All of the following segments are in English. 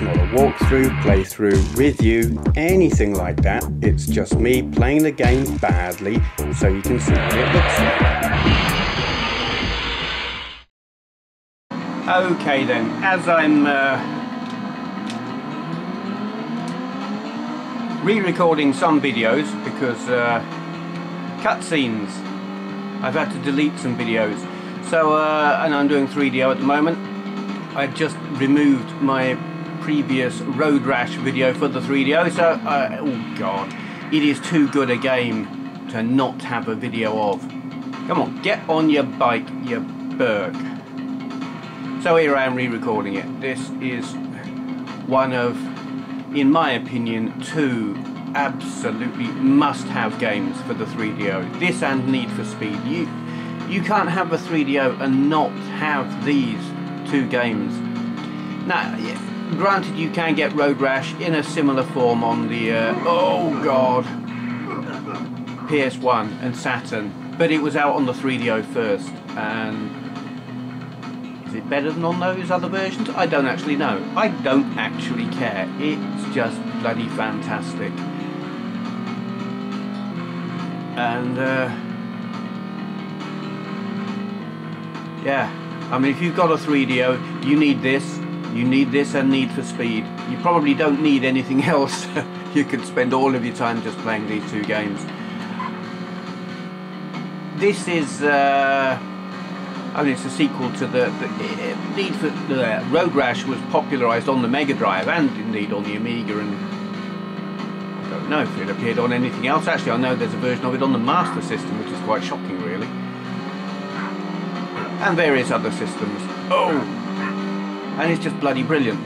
It's not a walkthrough, playthrough, review, anything like that. It's just me playing the game badly so you can see what it looks like. Okay then, as I'm re-recording some videos because cutscenes, I've had to delete some videos. So, and I'm doing 3DO at the moment. I've just removed my previous Road Rash video for the 3DO, so, oh god, it is too good a game to not have a video of. Come on, get on your bike, you berg. So here I am re-recording it. This is one of, in my opinion, two absolutely must-have games for the 3DO. This and Need for Speed. You can't have a 3DO and not have these two games. Now, granted, you can get Road Rash in a similar form on the oh god, PS1 and Saturn, but it was out on the 3DO first. And is it better than on those other versions? I don't actually know. I don't actually care. It's just bloody fantastic. And yeah, I mean, if you've got a 3DO, you need this and Need for Speed. You probably don't need anything else. You could spend all of your time just playing these two games. This is, I mean, it's a sequel to the Need for Road Rash was popularised on the Mega Drive and indeed on the Amiga, and I don't know if it appeared on anything else. Actually, I know there's a version of it on the Master System, which is quite shocking, really. And various other systems. Oh! And it's just bloody brilliant.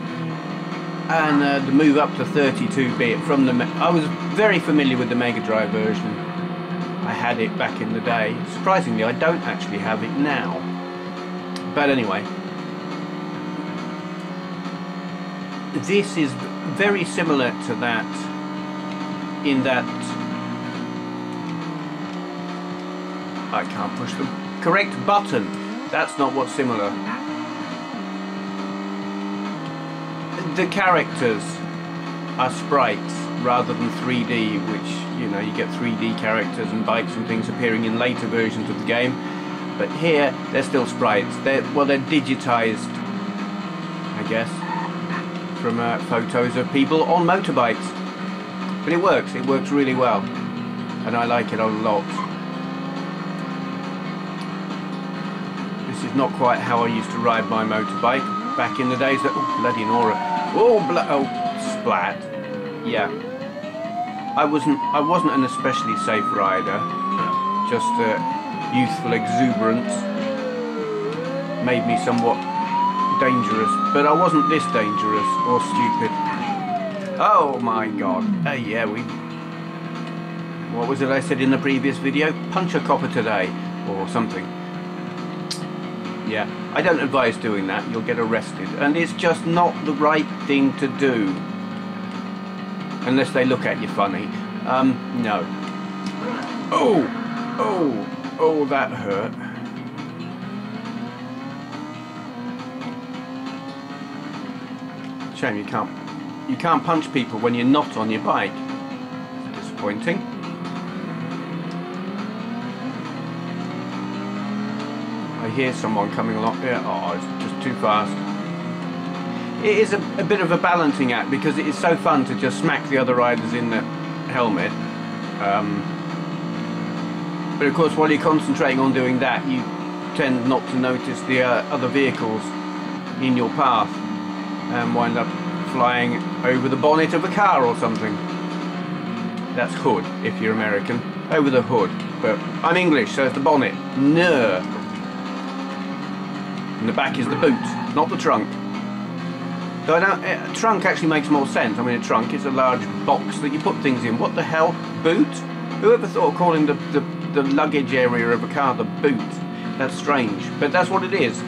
And the move up to 32-bit from the... I was very familiar with the Mega Drive version. I had it back in the day. Surprisingly, I don't actually have it now. But anyway. This is very similar to that in that... I can't push the correct button. That's not what's similar. The characters are sprites rather than 3D, which, you know, you get 3D characters and bikes and things appearing in later versions of the game. But here, they're still sprites. They're digitized, I guess, from photos of people on motorbikes. But it works really well. And I like it a lot. This is not quite how I used to ride my motorbike back in the days that... Oh, bloody Nora. Oh, splat. Yeah. I wasn't an especially safe rider. Just youthful exuberance made me somewhat dangerous. But I wasn't this dangerous or stupid. Oh my god. Yeah, what was it I said in the previous video? Punch a copper today. Or something. Yeah, I don't advise doing that, you'll get arrested, and it's just not the right thing to do. Unless they look at you funny. No. Oh, that hurt. Shame you can't punch people when you're not on your bike. It's disappointing. I hear someone coming along here. Oh, it's just too fast. It is a bit of a balancing act because it is so fun to just smack the other riders in the helmet. But of course, while you're concentrating on doing that, you tend not to notice the other vehicles in your path and wind up flying over the bonnet of a car or something. That's hood if you're American. Over the hood. But I'm English, so it's the bonnet. No. And the back is the boot, not the trunk. So a trunk actually makes more sense. I mean, a trunk is a large box that you put things in. What the hell? Boot? Whoever thought of calling the luggage area of a car the boot? That's strange, but that's what it is.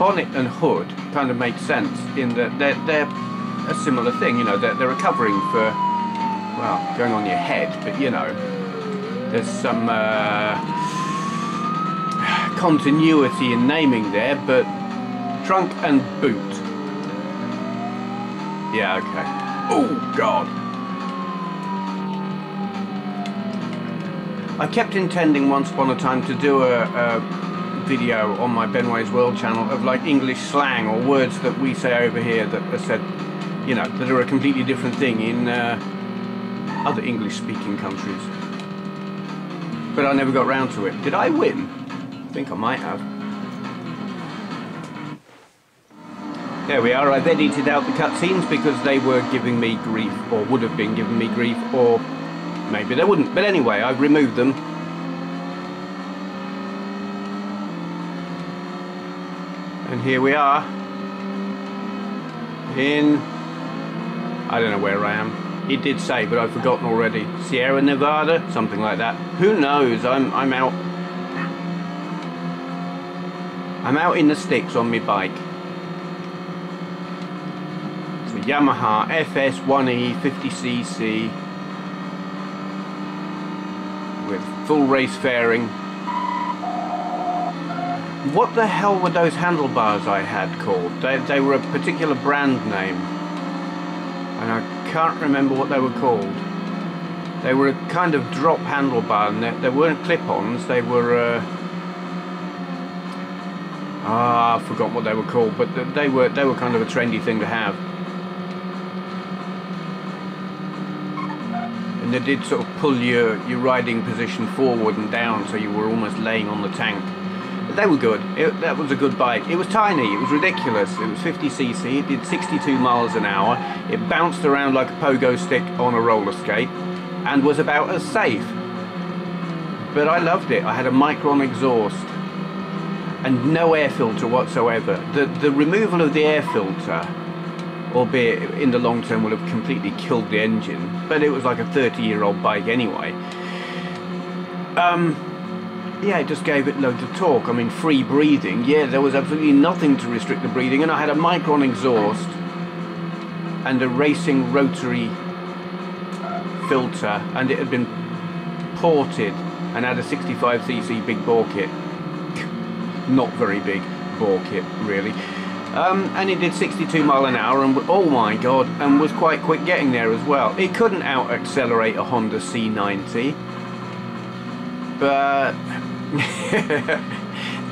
Bonnet and hood kind of make sense in that they're a similar thing. You know, they're a covering for, well, going on your head, but you know, there's some continuity in naming there, but trunk and boot. Yeah, okay. Oh, God. I kept intending once upon a time to do a video on my Benway's World channel of like English slang or words that we say over here that are said, you know, that are a completely different thing in other English-speaking countries. But I never got round to it. Did I win? I think I might have. There we are. I've edited out the cutscenes because they were giving me grief, or would have been giving me grief, or maybe they wouldn't. But anyway, I've removed them. And here we are in, I don't know where I am. It did say, but I've forgotten already. Sierra Nevada, something like that. Who knows? I'm out. I'm out in the sticks on my bike. It's a Yamaha FS1E 50cc with full race fairing. What the hell were those handlebars I had called? They were a particular brand name, and I can't remember what they were called. They were a kind of drop handlebar, and they weren't clip-ons. They were I forgot what they were called, but they were kind of a trendy thing to have. And they did sort of pull your riding position forward and down, so you were almost laying on the tank. But they were good. That was a good bike. It was tiny. It was ridiculous. It was 50cc. It did 62 miles an hour. It bounced around like a pogo stick on a roller skate, and was about as safe. But I loved it. I had a Micron exhaust and no air filter whatsoever. The removal of the air filter, albeit in the long term, would have completely killed the engine, but it was like a 30-year-old bike anyway. Yeah, it just gave it loads of torque. I mean, free breathing, yeah, there was absolutely nothing to restrict the breathing, and I had a Micron exhaust and a racing rotary filter, and it had been ported and had a 65cc big bore kit. Not very big bore kit, really. And it did 62 mile an hour, and oh my god, and was quite quick getting there as well. It couldn't out accelerate a Honda C90, but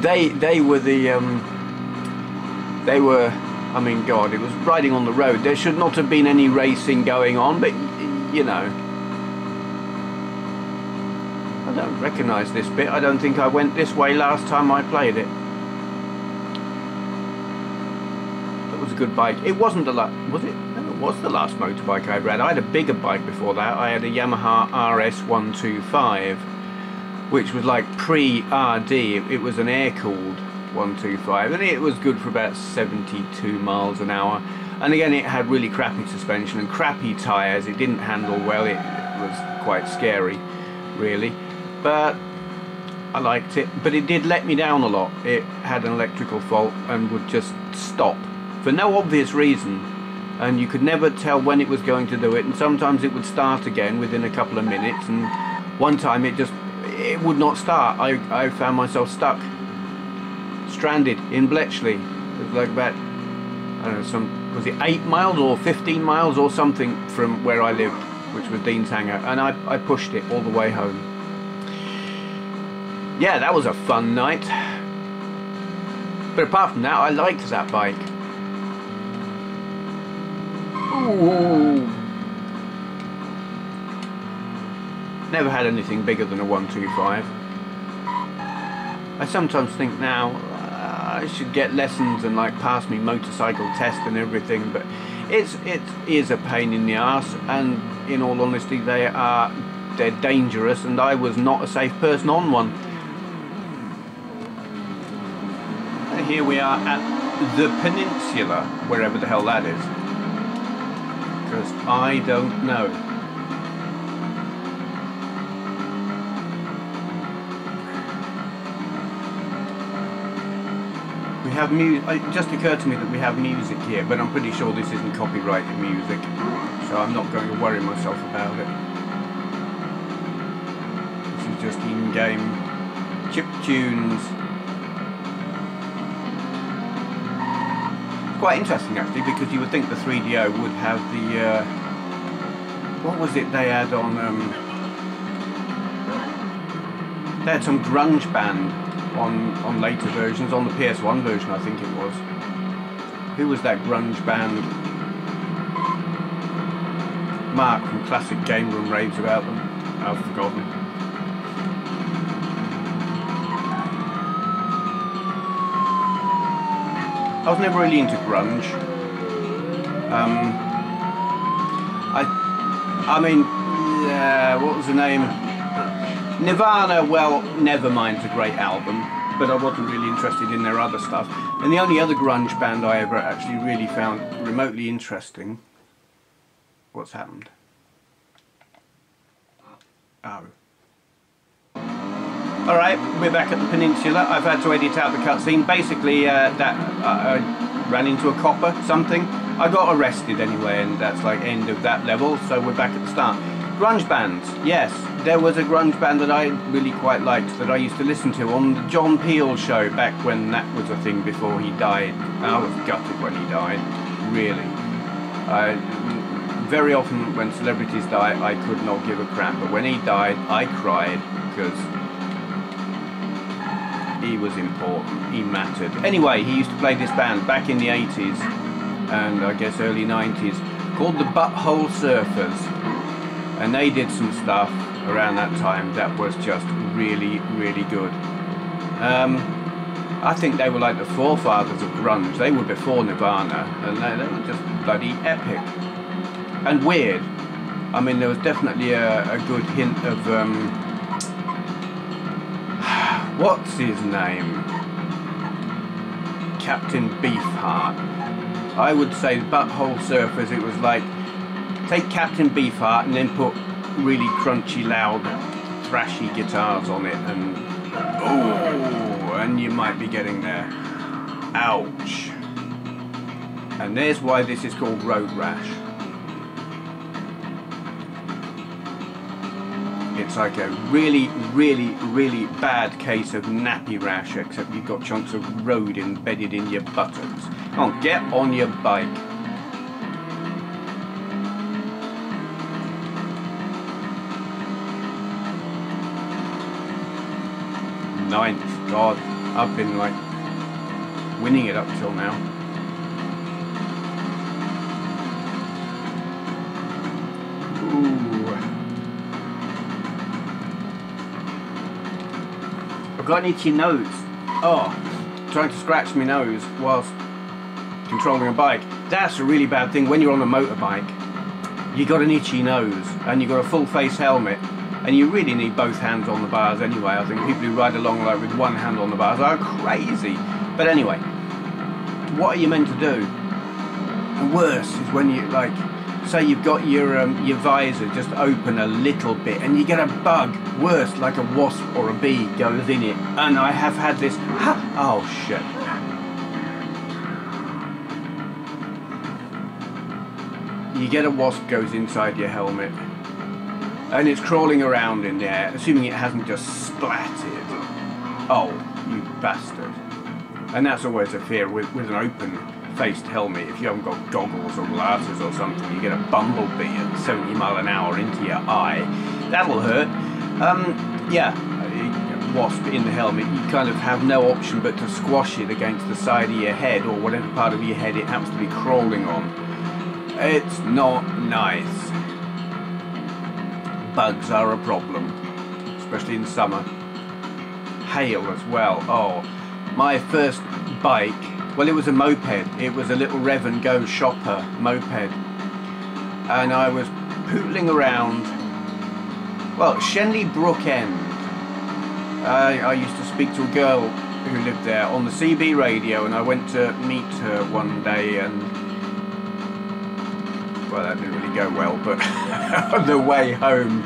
they were the they were, I mean, god, it was riding on the road. There should not have been any racing going on, but you know, I don't recognise this bit. I don't think I went this way last time I played it. That was a good bike. It wasn't the last, was it? No, it was the last motorbike I had. I had a bigger bike before that. I had a Yamaha RS125, which was like pre-RD. It was an air-cooled 125, and it was good for about 72 miles an hour. And again, it had really crappy suspension and crappy tyres. It didn't handle well. It was quite scary, really. But I liked it. But it did let me down a lot. It had an electrical fault and would just stop for no obvious reason, and you could never tell when it was going to do it. And sometimes it would start again within a couple of minutes, and one time it would not start. I found myself stuck, stranded in Bletchley. It was like about, I don't know, was it 8 miles or 15 miles or something from where I lived, which was Dean's Hangar, and I pushed it all the way home. Yeah, that was a fun night. But apart from that, I liked that bike. Ooh. Never had anything bigger than a 125. I sometimes think now I should get lessons and like pass me motorcycle test and everything, but it is a pain in the arse, and in all honesty they're dangerous, and I was not a safe person on one. And here we are at the Peninsula, wherever the hell that is, because I don't know. We have music. It just occurred to me that we have music here, but I'm pretty sure this isn't copyrighted music, so I'm not going to worry myself about it. This is just in-game chip tunes. Quite interesting actually, because you would think the 3DO would have the what was it they had on? They had some grunge band on later versions, on the PS1 version I think it was. Who was that grunge band? Mark from Classic Game Room raves about them. I've forgotten. I was never really into grunge. I mean, what was the name? Nirvana, well, Nevermind's a great album, but I wasn't really interested in their other stuff. And the only other grunge band I ever actually really found remotely interesting... What's happened? Oh. Alright, we're back at the peninsula. I've had to edit out the cutscene. Basically, I ran into a copper, something. I got arrested anyway, and that's like end of that level, so we're back at the start. Grunge bands, yes. There was a grunge band that I really quite liked that I used to listen to on the John Peel show back when that was a thing before he died. I was gutted when he died, really. Very often when celebrities die, I could not give a crap, but when he died, I cried because he was important, he mattered. Anyway, he used to play this band back in the 80s and I guess early 90s called the Butthole Surfers, and they did some stuff around that time that was just really, really good. I think they were like the forefathers of grunge. They were before Nirvana, and they were just bloody epic and weird. I mean, there was definitely a good hint of what's his name? Captain Beefheart. I would say Butthole Surfers, it was like, take Captain Beefheart and then put really crunchy, loud, thrashy guitars on it, and oh, and you might be getting there. Ouch. And there's why this is called Road Rash. It's like a really, really, really bad case of nappy rash, except you've got chunks of road embedded in your buttocks. Come on, get on your bike. Ninth, God, I've been like winning it up till now. Ooh. I've got an itchy nose. Oh, trying to scratch my nose whilst controlling a bike. That's a really bad thing when you're on a motorbike. You got an itchy nose and you got a full face helmet, and you really need both hands on the bars anyway. I think people who ride along like with one hand on the bars are crazy. But anyway, what are you meant to do? And worse is when you, like, say you've got your visor just open a little bit and you get a bug, worse, like a wasp or a bee goes in it. And I have had this, oh shit. You get a wasp goes inside your helmet and it's crawling around in there, assuming it hasn't just splattered. Oh, you bastard. And that's always a fear with an open-faced helmet. If you haven't got goggles or glasses or something, you get a bumblebee at 70 miles an hour into your eye. That'll hurt. Yeah, a wasp in the helmet, you kind of have no option but to squash it against the side of your head or whatever part of your head it happens to be crawling on. It's not nice. Bugs are a problem, especially in summer. Hail as well. Oh, my first bike, well, it was a moped. It was a little rev and go shopper moped, and I was pootling around, well, Shenley Brook End. I used to speak to a girl who lived there on the CB radio, and I went to meet her one day, and well, that didn't really go well, but on the way home,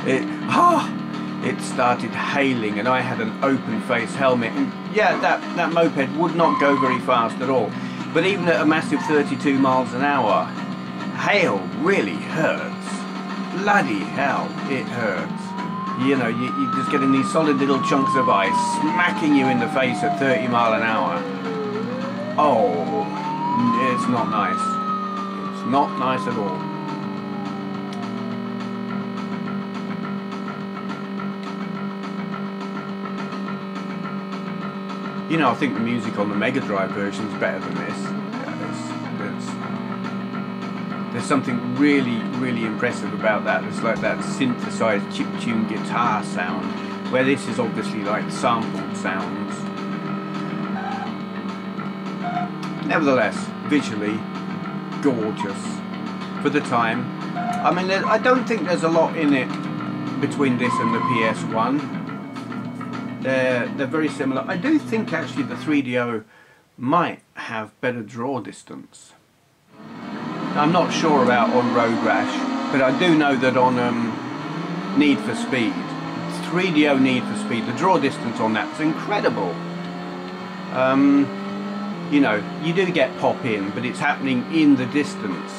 it started hailing, and I had an open face helmet, and yeah, that moped would not go very fast at all. But even at a massive 32 miles an hour, hail really hurts. Bloody hell, it hurts. You know, you're just getting these solid little chunks of ice smacking you in the face at 30 miles an hour. Oh, it's not nice. It's not nice at all. You know, I think the music on the Mega Drive version is better than this. There's something really, really impressive about that. It's like that synthesized chiptune guitar sound, where this is obviously like sampled sounds. Nevertheless, visually gorgeous for the time. I mean, I don't think there's a lot in it between this and the PS1. They're very similar. I do think actually the 3DO might have better draw distance. I'm not sure about on Road Rash, but I do know that on Need for Speed, 3DO Need for Speed, the draw distance on that's incredible. You know, you do get pop in, but it's happening in the distance.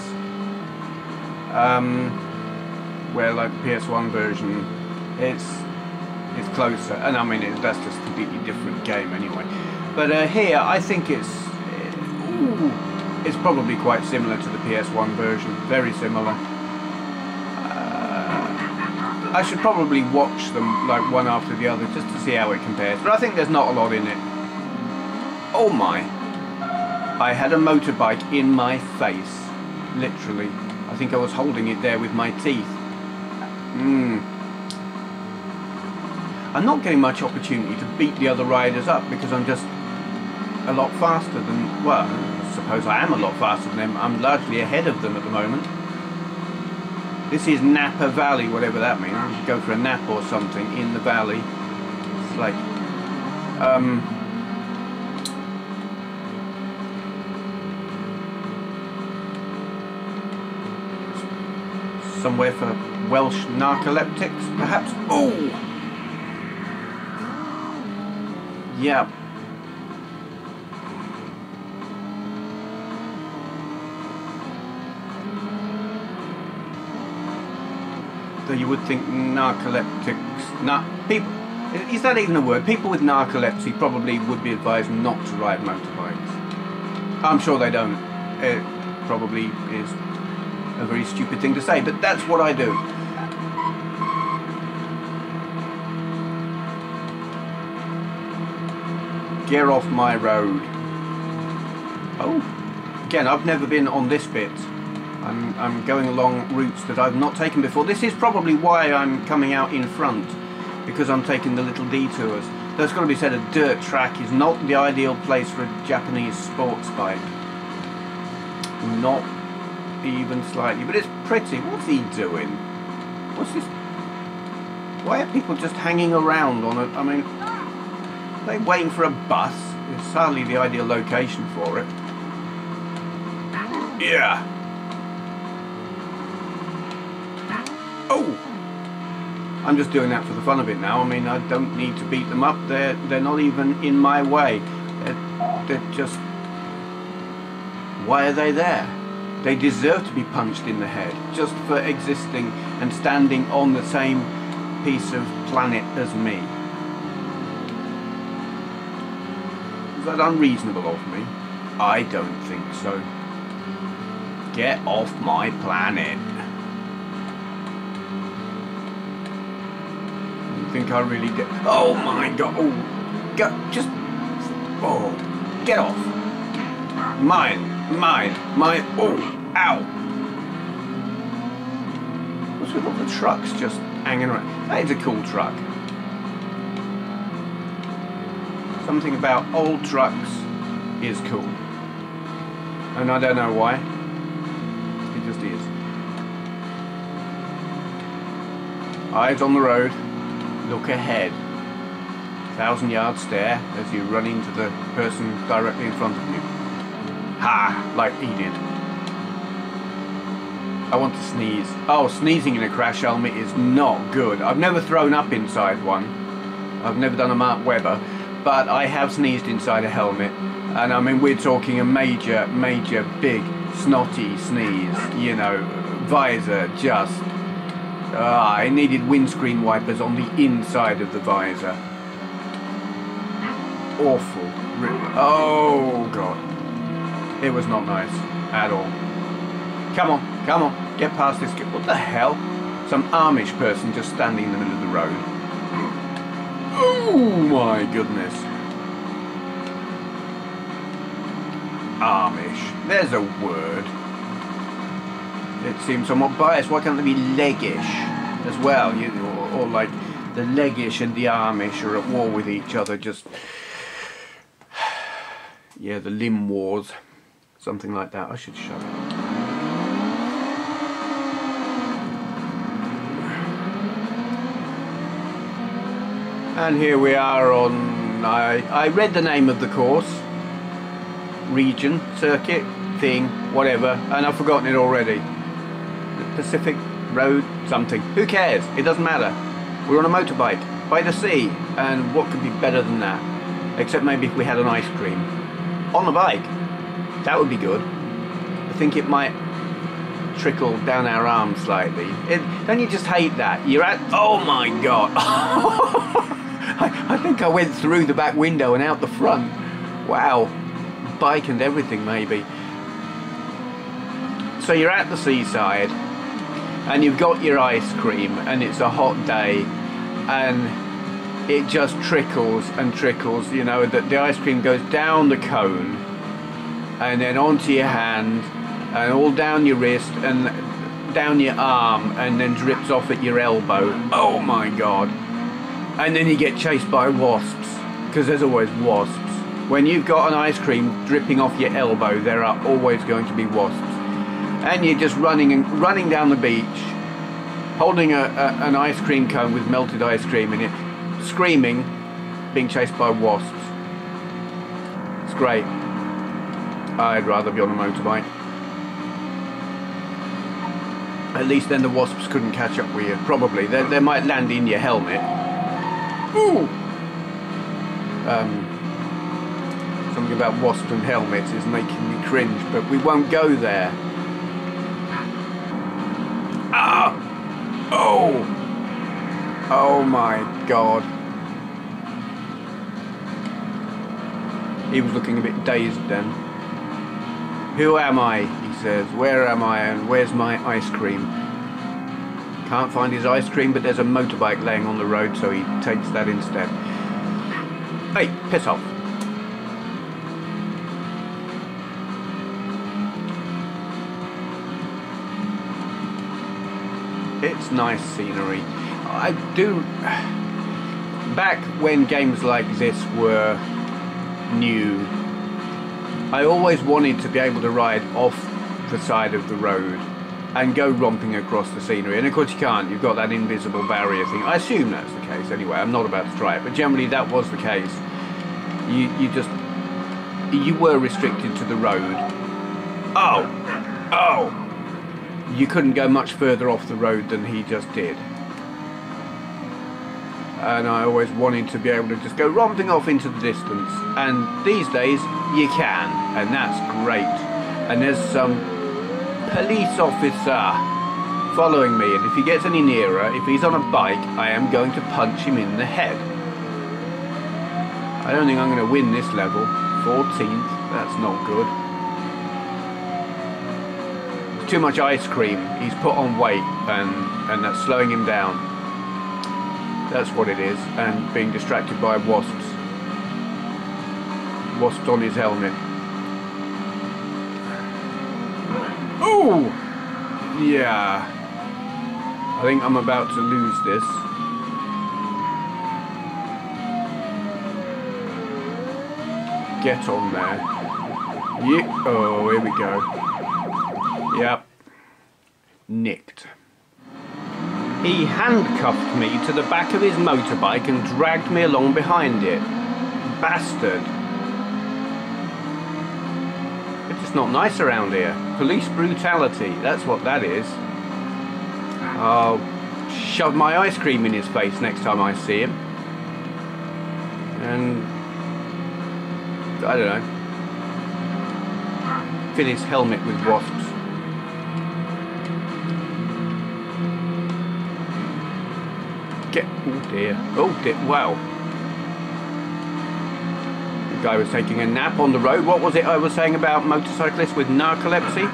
Where like the PS1 version, it's closer, and I mean that's just a completely different game anyway. But here I think it's probably quite similar to the PS1 version, very similar. I should probably watch them like one after the other just to see how it compares, but I think there's not a lot in it. Oh my, I had a motorbike in my face, literally. I think I was holding it there with my teeth. I'm not getting much opportunity to beat the other riders up because I'm just a lot faster than, well, I suppose I am a lot faster than them. I'm largely ahead of them at the moment. This is Napa Valley, whatever that means. You go for a nap or something in the valley. It's like, somewhere for Welsh narcoleptics, perhaps? Oh! Yeah. Though you would think narcoleptics, people, is that even a word? People with narcolepsy probably would be advised not to ride motorbikes. I'm sure they don't. It probably is a very stupid thing to say, but that's what I do. Get off my road. Oh, again, I've never been on this bit. I'm going along routes that I've not taken before. This is probably why I'm coming out in front, because I'm taking the little detours. Though it's got to be said, a dirt track is not the ideal place for a Japanese sports bike. Not even slightly, but it's pretty. What's he doing? What's this? Why are people just hanging around on it? I mean, are they waiting for a bus? It's hardly the ideal location for it. Yeah. Oh! I'm just doing that for the fun of it now. I mean, I don't need to beat them up. They're not even in my way. They're just... Why are they there? They deserve to be punched in the head just for existing and standing on the same piece of planet as me. Is that unreasonable of me? I don't think so. Get off my planet. I think I really did. Oh my god. Oh, just. Oh, get off. Mine. Oh, ow. What's with all the trucks just hanging around? That is a cool truck. Something about old trucks is cool. And I don't know why. It just is. Eyes on the road. Look ahead. 1,000-yard stare as you run into the person directly in front of you. Ha! Like he did. I want to sneeze. Oh, sneezing in a crash helmet is not good. I've never thrown up inside one. I've never done a Mark Webber, but I have sneezed inside a helmet. And I mean, we're talking a major, big, snotty sneeze. You know, visor just... I needed windscreen wipers on the inside of the visor. Awful. Oh, God. It was not nice at all. Come on, come on, get past this. What the hell? Some Amish person just standing in the middle of the road. Oh my goodness. Amish. There's a word. It seems somewhat biased. Why can't they be leggish as well? Or like the leggish and the Amish are at war with each other. Just, yeah, the limb wars. Something like that. I should shut up. And here we are on, I read the name of the course, region, circuit, thing, whatever, and I've forgotten it already. The Pacific Road something. Who cares? It doesn't matter. We're on a motorbike, by the sea, and what could be better than that? Except maybe if we had an ice cream. On the bike. That would be good. I think it might trickle down our arms slightly. Don't you just hate that? You're at... Oh my god! I think I went through the back window and out the front. Wow. Bike and everything, maybe. So you're at the seaside and you've got your ice cream and it's a hot day and it just trickles and trickles, you know, the ice cream goes down the cone and then onto your hand and all down your wrist and down your arm and then drips off at your elbow. Oh my god. And then you get chased by wasps, because there's always wasps. When you've got an ice cream dripping off your elbow, there are always going to be wasps. And you're just running down the beach, holding an ice cream cone with melted ice cream in it, screaming, being chased by wasps. It's great. I'd rather be on a motorbike. At least then the wasps couldn't catch up with you. Probably. They might land in your helmet. Ooh. Something about wasps and helmets is making me cringe, but we won't go there. Ah! Oh! Oh my god. He was looking a bit dazed then. Who am I? He says. Where am I and where's my ice cream? Can't find his ice cream, but there's a motorbike laying on the road, so he takes that instead. Hey, piss off. It's nice scenery. I do... Back when games like this were new, I always wanted to be able to ride off the side of the road and go romping across the scenery, and of course you can't. You've got that invisible barrier thing. I assume that's the case anyway. I'm not about to try it, but generally that was the case. You were restricted to the road. Oh! Oh! You couldn't go much further off the road than he just did. And I always wanted to be able to just go romping off into the distance, and these days you can, and that's great. And there's some police officer following me, and if he gets any nearer, if he's on a bike, I am going to punch him in the head. I don't think I'm going to win this level. 14th, that's not good. There's too much ice cream. He's put on weight, and that's slowing him down. That's what it is, and being distracted by wasps. Wasps on his helmet. Oh! Yeah. I think I'm about to lose this. Get on there. Yeah. Oh, here we go. Yep. Nicked. He handcuffed me to the back of his motorbike and dragged me along behind it. Bastard. It's not nice around here. Police brutality, that's what that is. I'll shove my ice cream in his face next time I see him. And I don't know, fill his helmet with wasps. Oh dear, wow. The guy was taking a nap on the road. What was it I was saying about motorcyclists with narcolepsy?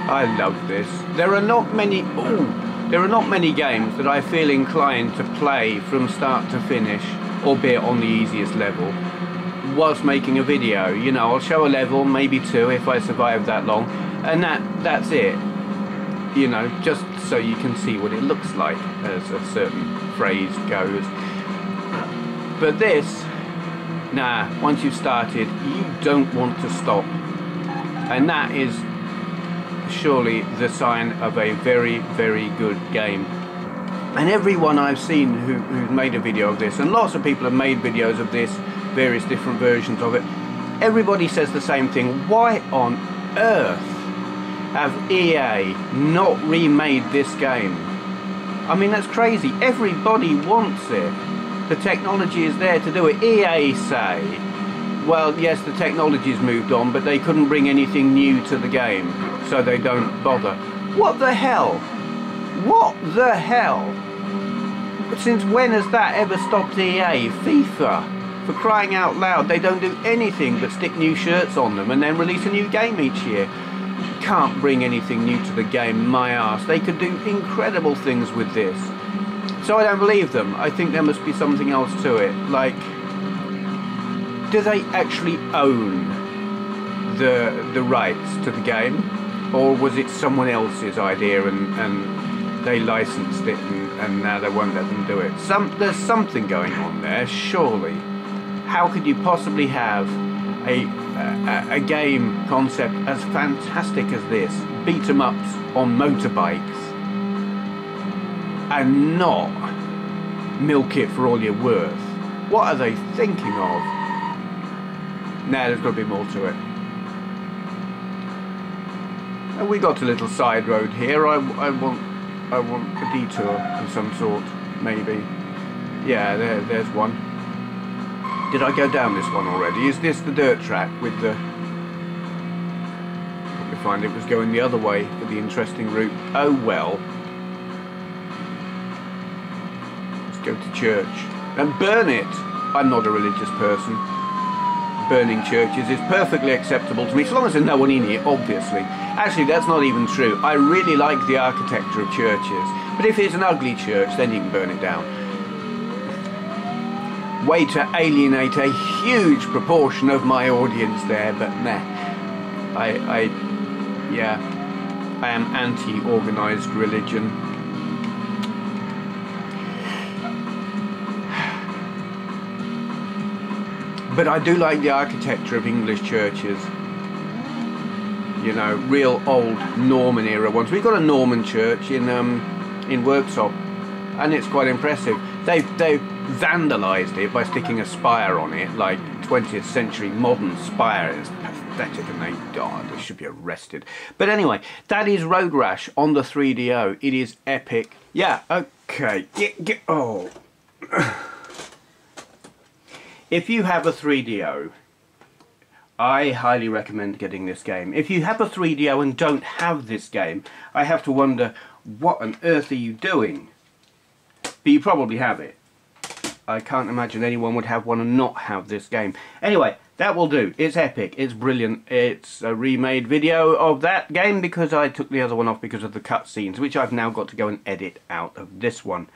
I love this. There are not many games that I feel inclined to play from start to finish, albeit on the easiest level, whilst making a video. You know, I'll show a level, maybe two if I survive that long, and that's it. You know, just so you can see what it looks like, as a certain phrase goes. But this, nah, once you've started, you don't want to stop. And that is surely the sign of a very, very good game. And everyone I've seen who's made a video of this, and lots of people have made videos of this, various different versions of it, everybody says the same thing. Why on earth have EA not remade this game? I mean, that's crazy. Everybody wants it. The technology is there to do it. EA say, well, yes, the technology's moved on, but they couldn't bring anything new to the game, so they don't bother. What the hell? What the hell? Since when has that ever stopped EA? FIFA, for crying out loud, they don't do anything but stick new shirts on them and then release a new game each year. Can't bring anything new to the game, my arse. They could do incredible things with this. So I don't believe them. I think there must be something else to it. Like, do they actually own the rights to the game? Or was it someone else's idea and they licensed it and now they won't let them do it? There's something going on there, surely. How could you possibly have a game concept as fantastic as this, beat 'em ups on motorbikes, and not milk it for all you're worth? What are they thinking of? Nah, there's got to be more to it. And we got a little side road here. I want a detour of some sort, maybe. Yeah, there's one. Did I go down this one already? Is this the dirt track with the... Probably find it was going the other way for the interesting route. Oh well. Let's go to church and burn it. I'm not a religious person. Burning churches is perfectly acceptable to me, so long as there's no one in it, obviously. Actually, that's not even true. I really like the architecture of churches, but if it's an ugly church, then you can burn it down. Way to alienate a huge proportion of my audience there, but nah. I am anti-organised religion. But I do like the architecture of English churches. You know, real old Norman era ones. We've got a Norman church in Worksop, and it's quite impressive. They've vandalised it by sticking a spire on it, like 20th century modern spire. It's pathetic, and they should be arrested. But anyway, that is Road Rash on the 3DO. It is epic. Yeah, okay. Oh. If you have a 3DO, I highly recommend getting this game. If you have a 3DO and don't have this game, I have to wonder, what on earth are you doing? But you probably have it. I can't imagine anyone would have one and not have this game. Anyway, that will do. It's epic. It's brilliant. It's a remade video of that game because I took the other one off because of the cutscenes, which I've now got to go and edit out of this one.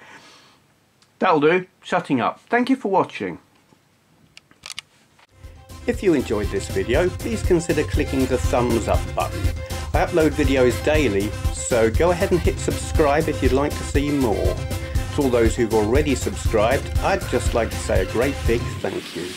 That'll do. Shutting up. Thank you for watching. If you enjoyed this video, please consider clicking the thumbs up button. I upload videos daily, so go ahead and hit subscribe if you'd like to see more. To all those who've already subscribed, I'd just like to say a great big thank you.